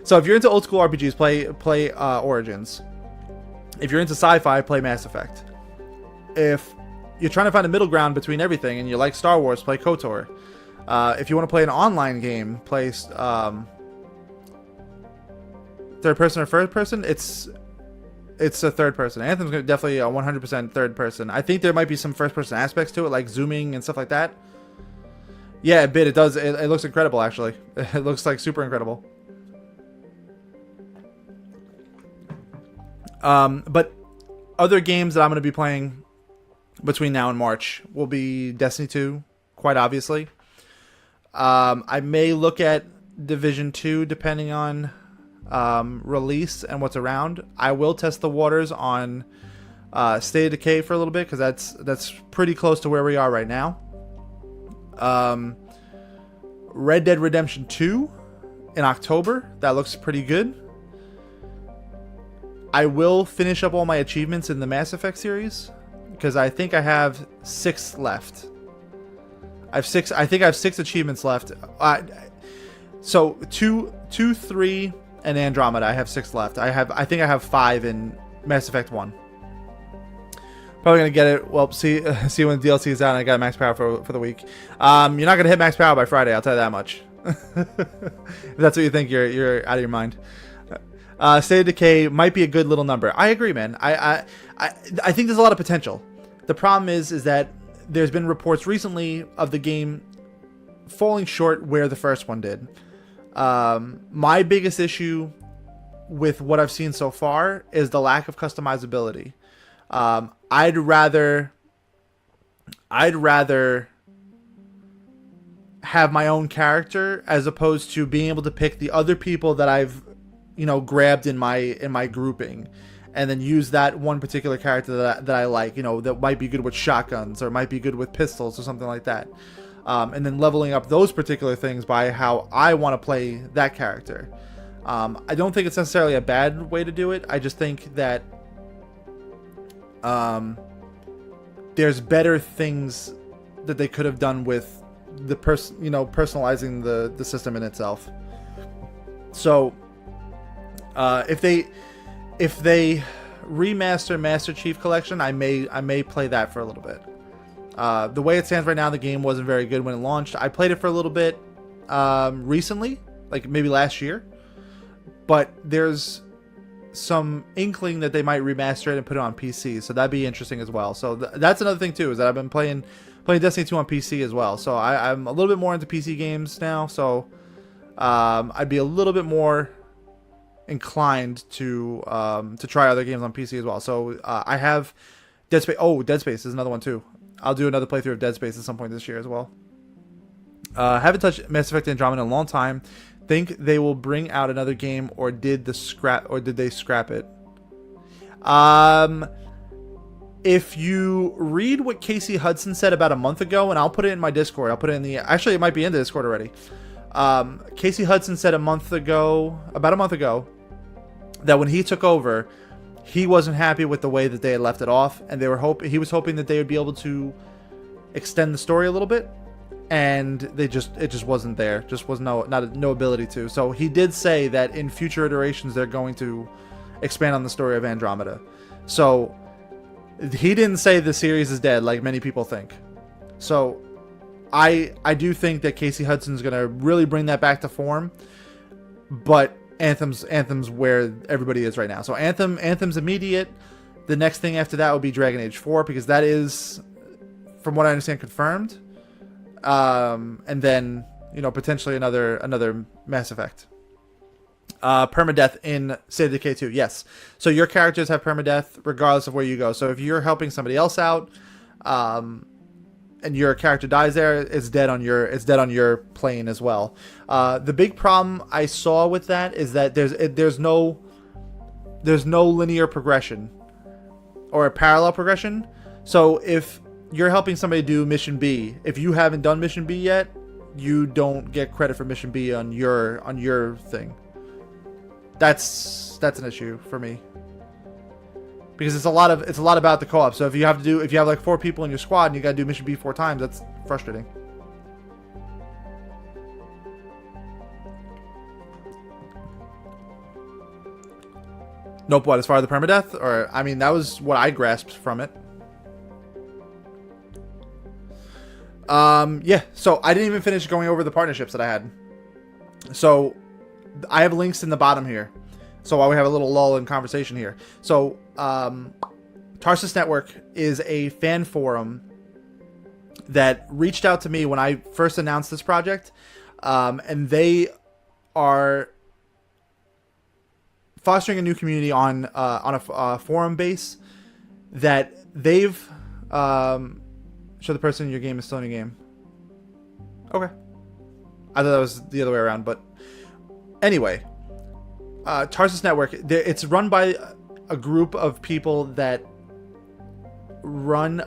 So if you're into old school RPGs, play Origins. If you're into sci-fi, play Mass Effect. If you're trying to find a middle ground between everything and you like Star Wars, play KOTOR. If you want to play an online game, play third person or first person. It's a third person. Anthem's definitely a 100% third person. I think there might be some first person aspects to it, like zooming and stuff like that. Yeah, it does. It looks incredible, actually. It looks like super incredible. But other games that I'm going to be playing between now and March will be Destiny 2, quite obviously. I may look at Division 2 depending on release and what's around. I will test the waters on State of Decay for a little bit, because that's pretty close to where we are right now. Red Dead Redemption 2 in October. That looks pretty good. I will finish up all my achievements in the Mass Effect series, because I think I have 6 left. I think I have 6 achievements left. So 2, 3, and Andromeda. I have 6 left. I think I have 5 in Mass Effect 1. Probably gonna get it. Well, see when the DLC is out and I got max power for the week. You're not gonna hit max power by Friday. I'll tell you that much. If that's what you think, you're out of your mind. State of Decay might be a good little number. I agree, man. I think there's a lot of potential. The problem is that there's been reports recently of the game falling short where the first one did. My biggest issue with what I've seen so far is the lack of customizability. I'd rather have my own character as opposed to being able to pick the other people that I've grabbed in my grouping, and then use that one particular character that I like, that might be good with shotguns or might be good with pistols or something like that, and then leveling up those particular things by how I want to play that character. I don't think it's necessarily a bad way to do it. I just think that there's better things that they could have done with the personalizing the system in itself. So if they remaster Master Chief Collection, I may play that for a little bit. The way it stands right now, the game wasn't very good when it launched. I played it for a little bit recently, like maybe last year, but there's some inkling that they might remaster it and put it on PC, so that'd be interesting as well. So that's another thing too, is that I've been playing Destiny 2 on PC as well. So I'm a little bit more into PC games now. So I'd be a little bit more inclined to try other games on PC as well. So I have Dead Space. Oh, Dead Space is another one too. I'll do another playthrough of Dead Space at some point this year as well. Haven't touched Mass Effect Andromeda in a long time. Think they will bring out another game, or did they scrap it? If you read what Casey Hudson said about a month ago, and I'll put it in my Discord. I'll put it in the. Actually, it might be in the Discord already. Casey Hudson said about a month ago, that when he took over, he wasn't happy with the way that they had left it off, and he was hoping that they would be able to extend the story a little bit, and it just wasn't there. Just was no ability to. So he did say that in future iterations they're going to expand on the story of Andromeda. So he didn't say the series is dead like many people think. So I do think that Casey Hudson's gonna really bring that back to form, but Anthem's where everybody is right now. So Anthem's immediate. The next thing after that would be Dragon Age 4, because that is, from what I understand, confirmed. And then, potentially another Mass Effect. Permadeath in State of Decay 2, yes. So your characters have permadeath regardless of where you go. So if you're helping somebody else out, and your character dies there, it's dead on your plane as well. The big problem I saw with that is that there's no linear progression or a parallel progression. So if you're helping somebody do mission B, if you haven't done mission B yet, you don't get credit for mission B on your thing. That's an issue for me, because it's a lot about the co-op. So if you have like 4 people in your squad and you gotta do mission B 4 times, that's frustrating. Nope. What, as far as the permadeath? Or, I mean, that was what I grasped from it. Yeah. So I didn't even finish going over the partnerships that I had. So I have links in the bottom here. So while we have a little lull in conversation here. So, Tarsus Network is a fan forum that reached out to me when I first announced this project. And they are fostering a new community on a forum base that they've, show the person in your game is still in your game. Okay. I thought that was the other way around, but anyway, Tarsus Network, it's run by a group of people that run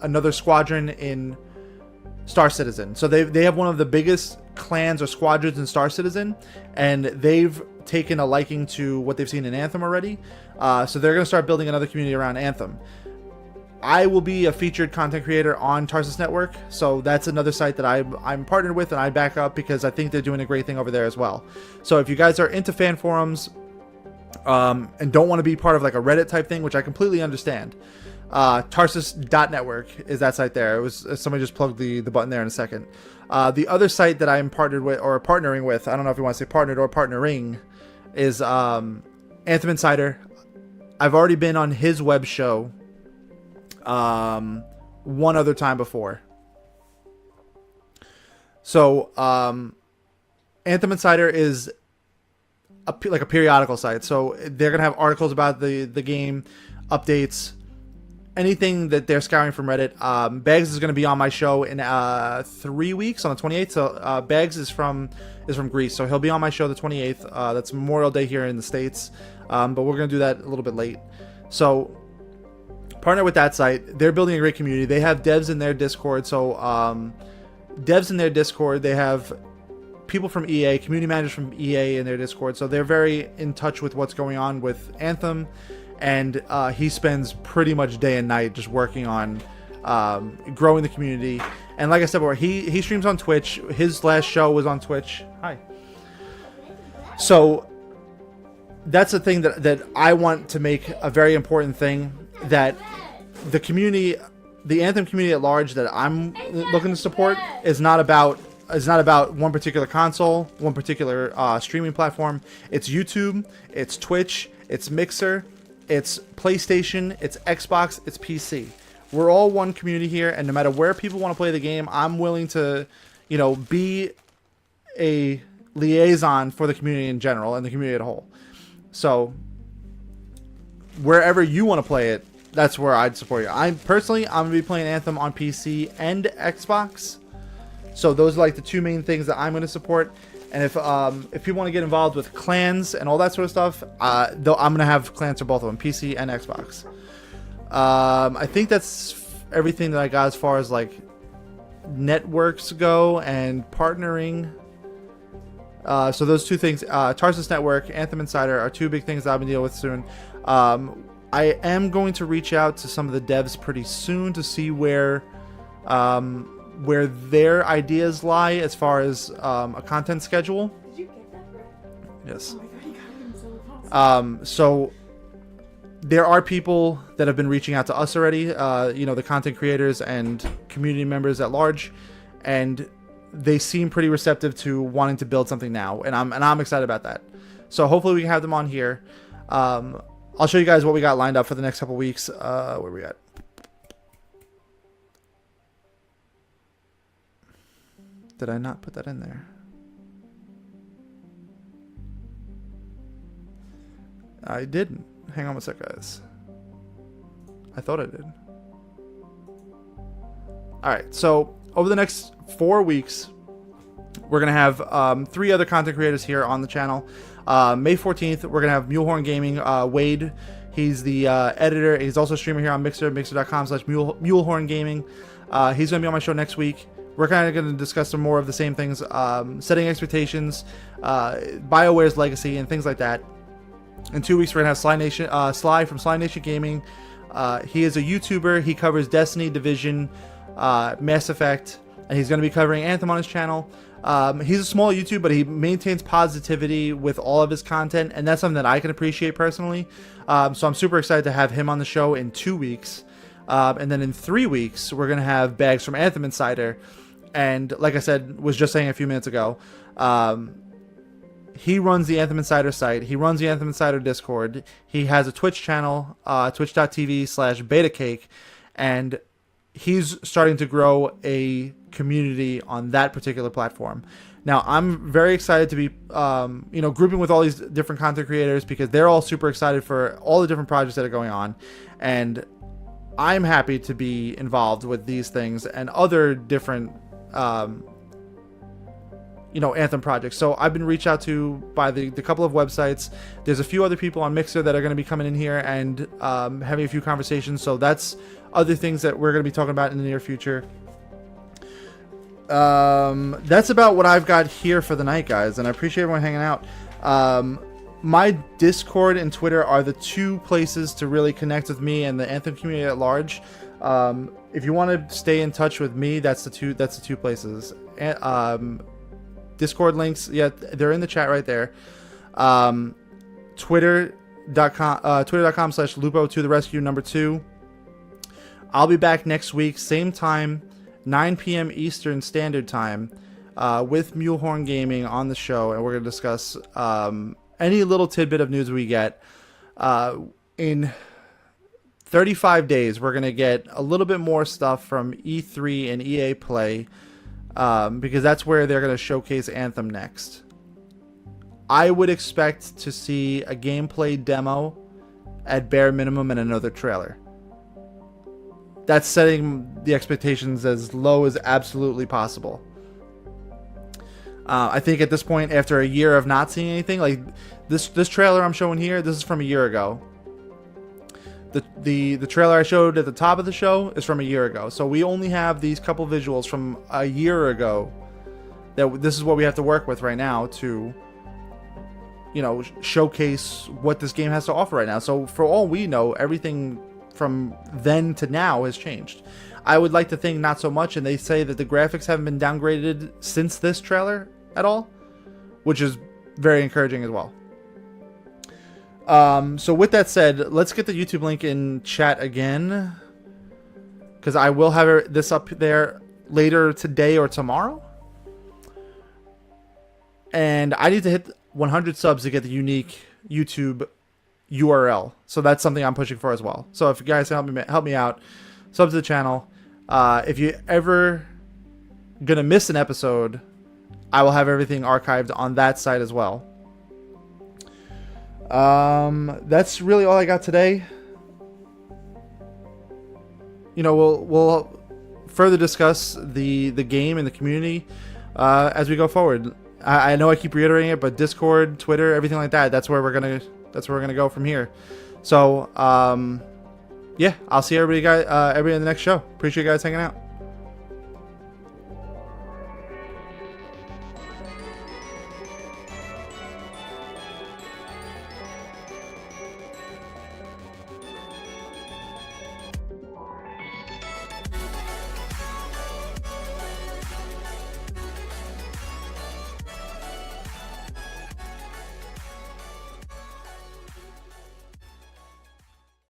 another squadron in Star Citizen. So they have one of the biggest clans or squadrons in Star Citizen, and they've taken a liking to what they've seen in Anthem already. So they're going to start building another community around Anthem. I will be a featured content creator on Tarsus Network, so that's another site that I'm partnered with and I back up, because I think they're doing a great thing over there as well. So if you guys are into fan forums and don't want to be part of like a Reddit type thing, which I completely understand, Tarsus.network is that site there. It was somebody just plugged the button there in a second. The other site that I'm partnered with, or partnering with, I don't know if you want to say partnered or partnering, is Anthem Insider. I've already been on his web show one other time before. So Anthem Insider is like a periodical site. So they're gonna have articles about the game, updates, anything that they're scouring from Reddit. Bags is gonna be on my show in 3 weeks on the 28th. So Bags is from Greece, so he'll be on my show the 28th. That's Memorial Day here in the States, but we're gonna do that a little bit late. So partner with that site. They're building a great community. They have devs in their Discord. So devs in their Discord. They have people from EA, community managers from EA in their Discord. So they're very in touch with what's going on with Anthem. And he spends pretty much day and night just working on growing the community. And like I said before, he streams on Twitch. His last show was on Twitch. Hi. So that's the thing that I want to make a very important thing, that the community, the Anthem community at large that I'm looking to support is not about one particular console, one particular streaming platform. It's YouTube, it's Twitch, it's Mixer, it's PlayStation, it's Xbox, it's PC. We're all one community here, and no matter where people want to play the game, I'm willing to, be a liaison for the community in general and the community as a whole. So wherever you want to play it, that's where I'd support you. I'm gonna be playing Anthem on PC and Xbox. So those are like the two main things that I'm gonna support. And if people want to get involved with clans and all that sort of stuff, I'm gonna have clans for both of them, PC and Xbox. I think that's everything that I got as far as like networks go and partnering. So those two things, Tarsus Network, Anthem Insider, are two big things that I'll be dealing with soon. I am going to reach out to some of the devs pretty soon to see where their ideas lie as far as a content schedule. Did you get that, bro? Yes. Oh my god, you got him so awesome. So there are people that have been reaching out to us already, the content creators and community members at large, and they seem pretty receptive to wanting to build something now, and I'm excited about that. So hopefully we can have them on here. I'll show you guys what we got lined up for the next couple weeks. Where we at? Did I not put that in there? I didn't. Hang on a sec, guys. I thought I did. Alright, so over the next 4 weeks, we're going to have 3 other content creators here on the channel. May 14th, we're going to have Mulehorn Gaming. Wade, he's the editor. He's also a streamer here on Mixer, mixer.com/Mulehorn Gaming. He's going to be on my show next week. We're kind of going to discuss some more of the same things, setting expectations, BioWare's legacy, and things like that. In 2 weeks, we're going to have Sly from Sly Nation Gaming. He is a YouTuber. He covers Destiny, Division, Mass Effect, and he's going to be covering Anthem on his channel. He's a small YouTube, but he maintains positivity with all of his content, and that's something that I can appreciate personally. So I'm super excited to have him on the show in 2 weeks. And then in 3 weeks, we're going to have Bags from Anthem Insider. And like I said, was just saying a few minutes ago, he runs the Anthem Insider site. He runs the Anthem Insider Discord. He has a Twitch channel, twitch.tv/betacake, and he's starting to grow a community on that particular platform. Now, I'm very excited to be, grouping with all these different content creators because they're all super excited for all the different projects that are going on. And I'm happy to be involved with these things and other different, Anthem projects. So I've been reached out to by the couple of websites. There's a few other people on Mixer that are going to be coming in here and having a few conversations. So that's other things that we're going to be talking about in the near future. That's about what I've got here for the night, guys, and I appreciate everyone hanging out. My Discord and Twitter are the two places to really connect with me and the Anthem community at large. If you want to stay in touch with me, that's the two places. Discord links, yeah, they're in the chat right there. Twitter.com/Lupo to the rescue #2. I'll be back next week, same time, 9 p.m. Eastern Standard Time, with Mulehorn Gaming on the show, and we're going to discuss any little tidbit of news we get. In 35 days, we're going to get a little bit more stuff from E3 and EA Play, because that's where they're going to showcase Anthem next. I would expect to see a gameplay demo at bare minimum and another trailer. That's setting the expectations as low as absolutely possible. I think at this point, after a year of not seeing anything, like this trailer I'm showing here, this is from a year ago. The trailer I showed at the top of the show is from a year ago. So we only have these couple visuals from a year ago. That this is what we have to work with right now to, showcase what this game has to offer right now. So for all we know, everything from then to now has changed. I would like to think not so much, and they say that the graphics haven't been downgraded since this trailer at all, which is very encouraging as well. So with that said, let's get the YouTube link in chat again, because I will have this up there later today or tomorrow. And I need to hit 100 subs to get the unique YouTube URL. So that's something I'm pushing for as well. So if you guys help me out, sub to the channel. If you ever gonna miss an episode, I will have everything archived on that site as well. That's really all I got today. You know, we'll further discuss the game and the community as we go forward. I know I keep reiterating it, but Discord, Twitter, everything like that, that's where we're gonna go from here. So yeah, I'll see everybody in the next show. Appreciate you guys hanging out.